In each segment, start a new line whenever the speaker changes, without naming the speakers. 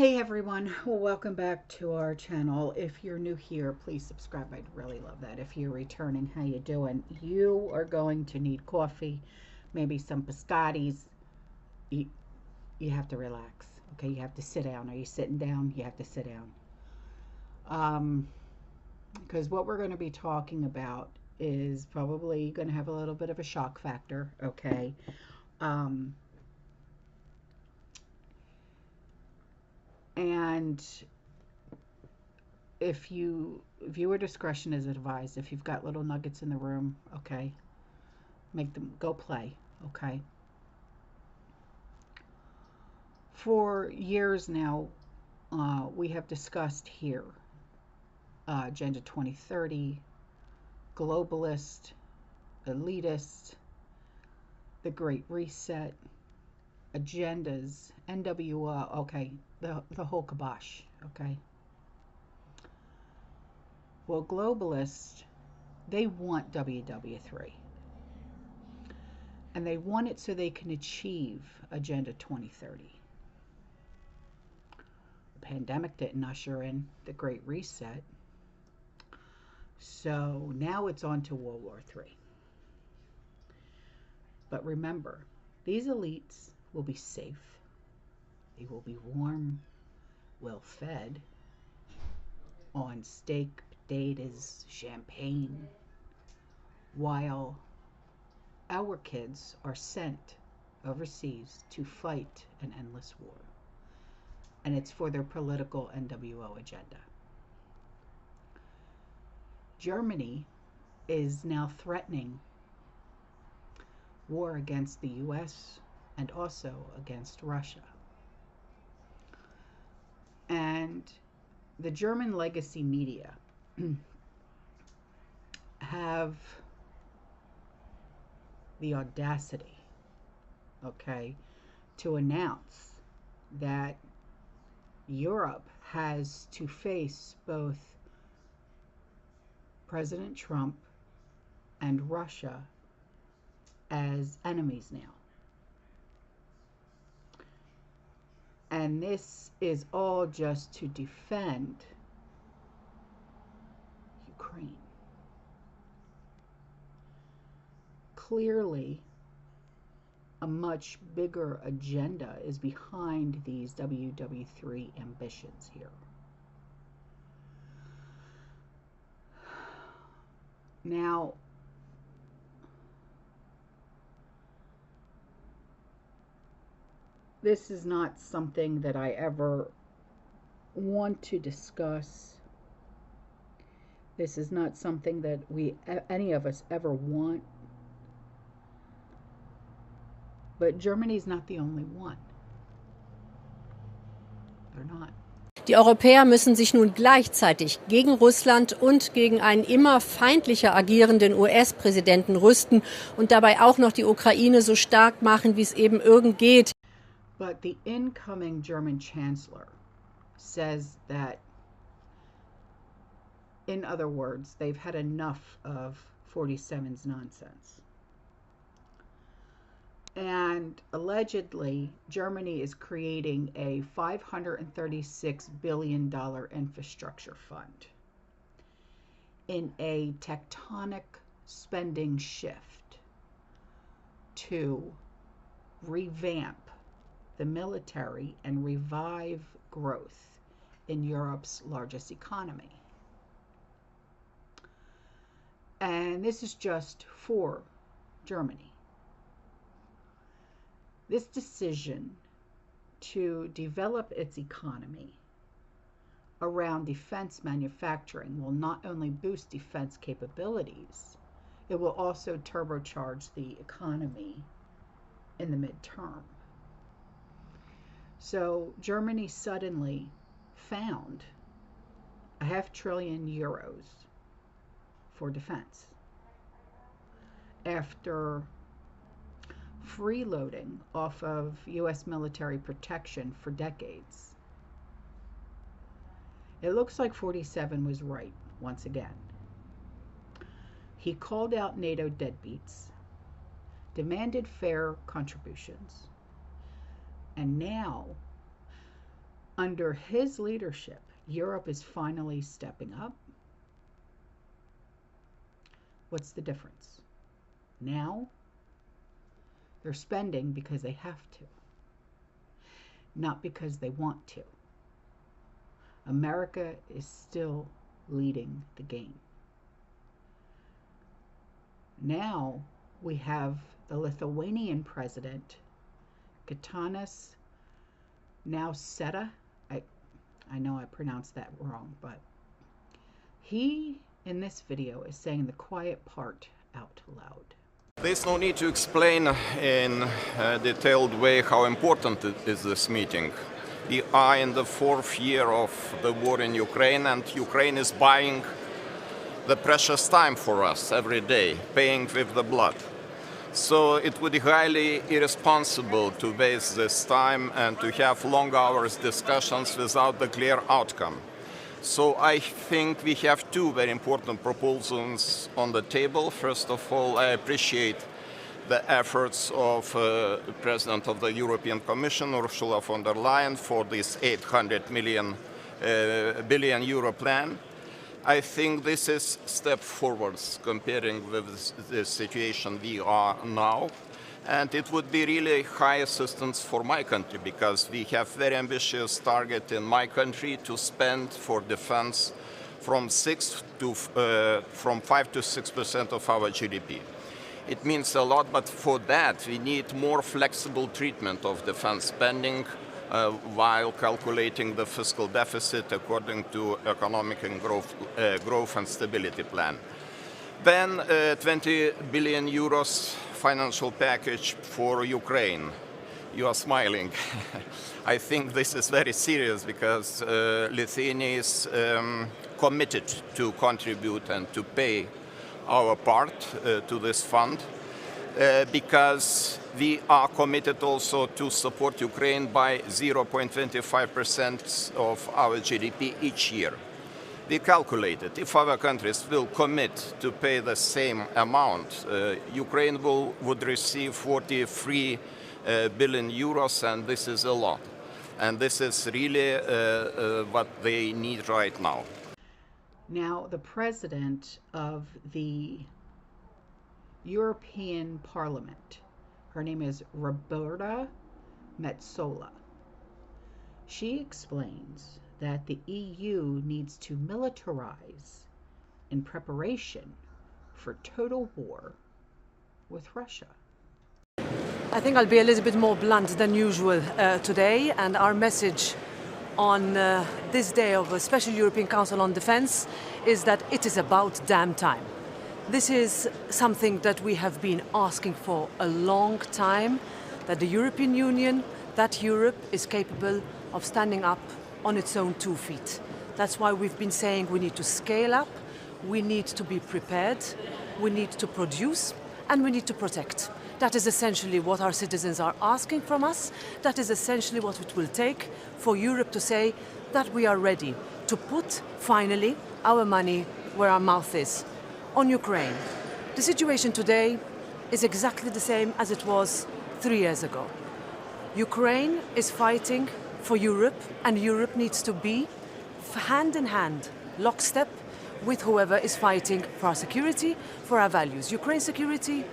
Hey everyone, well, welcome back to our channel. If you're new here, please subscribe. I'd really love that. If you're returning, how you doing? You are going to need coffee, maybe some biscottis. You, you have to relax, okay? You have to sit down. Are you sitting down? You have to sit down. Because what we're going to be talking about is probably going to have a little bit of a shock factor, okay? Um, and if viewer discretion is advised. If you've got little nuggets in the room, okay, make them go play, okay. For years now, we have discussed here Agenda 2030, globalist, elitist, the Great Reset, agendas, NWO, okay, the whole kibosh, okay. Well, globalists, they want WW3. And they want it so they can achieve Agenda 2030. The pandemic didn't usher in the Great Reset. So now it's on to World War III. But remember, these elites will be safe. They will be warm, well fed, on steak, potatoes, champagne, while our kids are sent overseas to fight an endless war. And it's for their political NWO agenda. Germany is now threatening war against the US and also against Russia. And the German legacy media have the audacity, okay, to announce that Europe has to face both President Trump and Russia as enemies now. And this is all just to defend Ukraine. Clearly, a much bigger agenda is behind these WW3 ambitions here. Now, this is not something that I ever want to discuss. This is not something that any of us ever want. But Germany's not the only one. They're not.
Die Europäer müssen sich nun gleichzeitig gegen Russland und gegen einen immer feindlicher agierenden US-Präsidenten rüsten und dabei auch noch die Ukraine so stark machen, wie es eben irgend geht.
But the incoming German chancellor says that, in other words, they've had enough of 47's nonsense. And allegedly, Germany is creating a $536 billion infrastructure fund in a tectonic spending shift to revamp the military and revive growth in Europe's largest economy. And this is just for Germany. This decision to develop its economy around defense manufacturing will not only boost defense capabilities, it will also turbocharge the economy in the midterm. So Germany suddenly found €500 billion for defense after freeloading off of US military protection for decades. It looks like 47 was right once again. He called out NATO deadbeats, demanded fair contributions, and now Under his leadership, Europe is finally stepping up. What's the difference? Now, they're spending because they have to, not because they want to. America is still leading the game. Now we have the Lithuanian president, Gitanas Nausėda. I know I pronounced that wrong, but he, in this video, is saying the quiet part out loud.
There's no need to explain in a detailed way how important is this meeting. We are in the 4th year of the war in Ukraine, and Ukraine is buying the precious time for us every day, paying with the blood. So it would be highly irresponsible to waste this time and to have long hours discussions without the clear outcome. So I think we have two very important proposals on the table. First of all, I appreciate the efforts of the President of the European Commission, Ursula von der Leyen, for this 800 billion euro plan. I think this is a step forwards comparing with the situation we are now. And it would be really high assistance for my country, because we have very ambitious target in my country to spend for defense from 5 to 6% of our GDP. It means a lot, but for that we need more flexible treatment of defense spending while calculating the fiscal deficit according to economic and growth and stability plan. Then 20 billion euros financial package for Ukraine. You are smiling. I think this is very serious, because Lithuania is committed to contribute and to pay our part to this fund, because we are committed also to support Ukraine by 0.25% of our GDP each year. We calculated if our countries will commit to pay the same amount, Ukraine would receive 43 billion euros, and this is a lot. And this is really what they need right now.
Now, the president of the European Parliament, her name is Roberta Metsola. She explains that the EU needs to militarize in preparation for total war with Russia.
I think I'll be a little bit more blunt than usual today, and our message on this day of a Special European Council on Defence is that it is about damn time. This is something that we have been asking for a long time, that the European Union, that Europe is capable of standing up on its own 2 feet. That's why we've been saying we need to scale up, we need to be prepared, we need to produce, and we need to protect. That is essentially what our citizens are asking from us. That is essentially what it will take for Europe to say that we are ready to put, finally, our money where our mouth is. On Ukraine, the situation today is exactly the same as it was 3 years ago. Ukraine is fighting for Europe, and Europe needs to be hand in hand, lockstep, with whoever is fighting for our security, for our values. Ukraine's security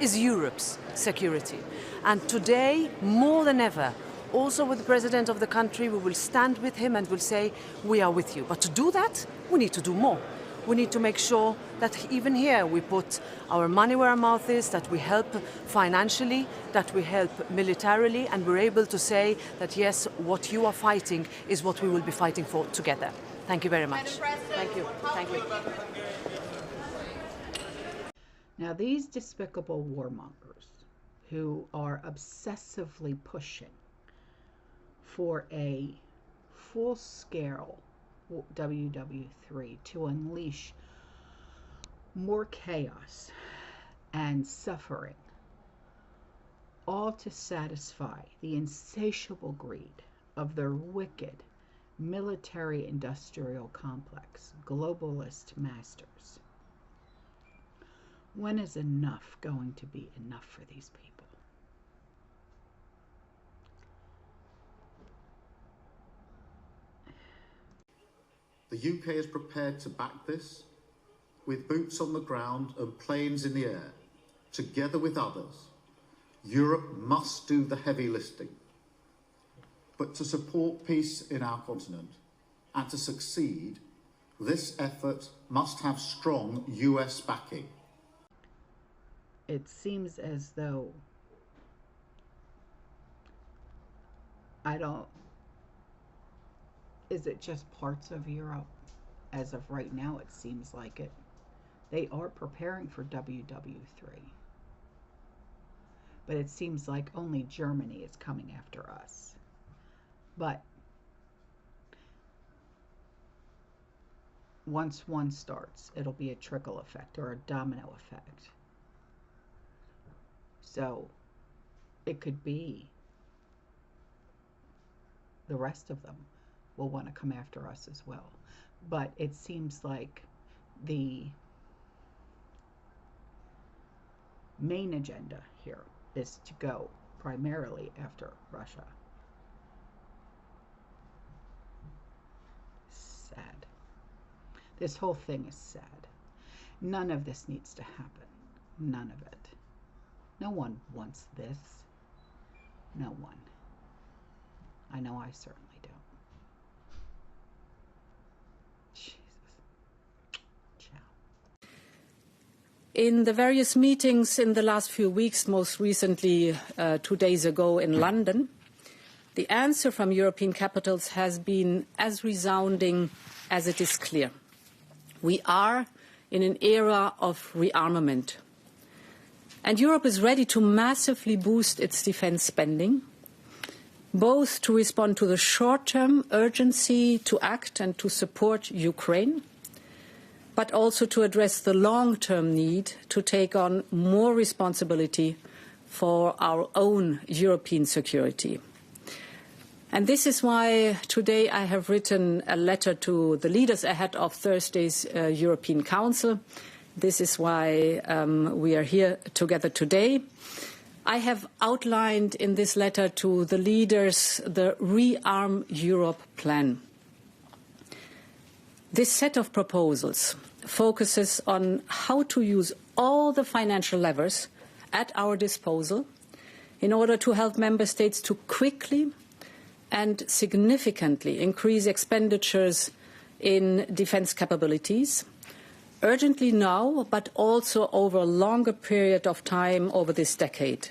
is Europe's security. And today, more than ever, also with the president of the country, we will stand with him and will say, we are with you. But to do that, we need to do more. We need to make sure that even here we put our money where our mouth is, that we help financially, that we help militarily, and we're able to say that yes, what you are fighting is what we will be fighting for together. Thank you very much. Thank you. Thank you.
Now, these despicable warmongers who are obsessively pushing for a full-scale WW3 to unleash more chaos and suffering, all to satisfy the insatiable greed of their wicked military-industrial complex, globalist masters. When is enough going to be enough for these people?
The UK is prepared to back this with boots on the ground and planes in the air. Together with others, Europe must do the heavy lifting. But to support peace in our continent and to succeed, this effort must have strong US backing.
It seems as though is it just parts of Europe? As of right now, it seems like it. They are preparing for WW3. But it seems like only Germany is coming after us. But once one starts, it'll be a trickle effect or a domino effect. So it could be the rest of them will want to come after us as well. But it seems like the main agenda here is to go primarily after Russia. Sad. This whole thing is sad. None of this needs to happen. None of it. No one wants this. No one. I know I certainly don't. Jesus. Ciao.
In the various meetings in the last few weeks, most recently 2 days ago in London, the answer from European capitals has been as resounding as it is clear. We are in an era of rearmament. And Europe is ready to massively boost its defense spending, both to respond to the short-term urgency to act and to support Ukraine, but also to address the long-term need to take on more responsibility for our own European security. And this is why today I have written a letter to the leaders ahead of Thursday's European Council. This is why we are here together today. I have outlined in this letter to the leaders the Rearm Europe plan. This set of proposals focuses on how to use all the financial levers at our disposal in order to help member states to quickly and significantly increase expenditures in defense capabilities, urgently now, but also over a longer period of time over this decade.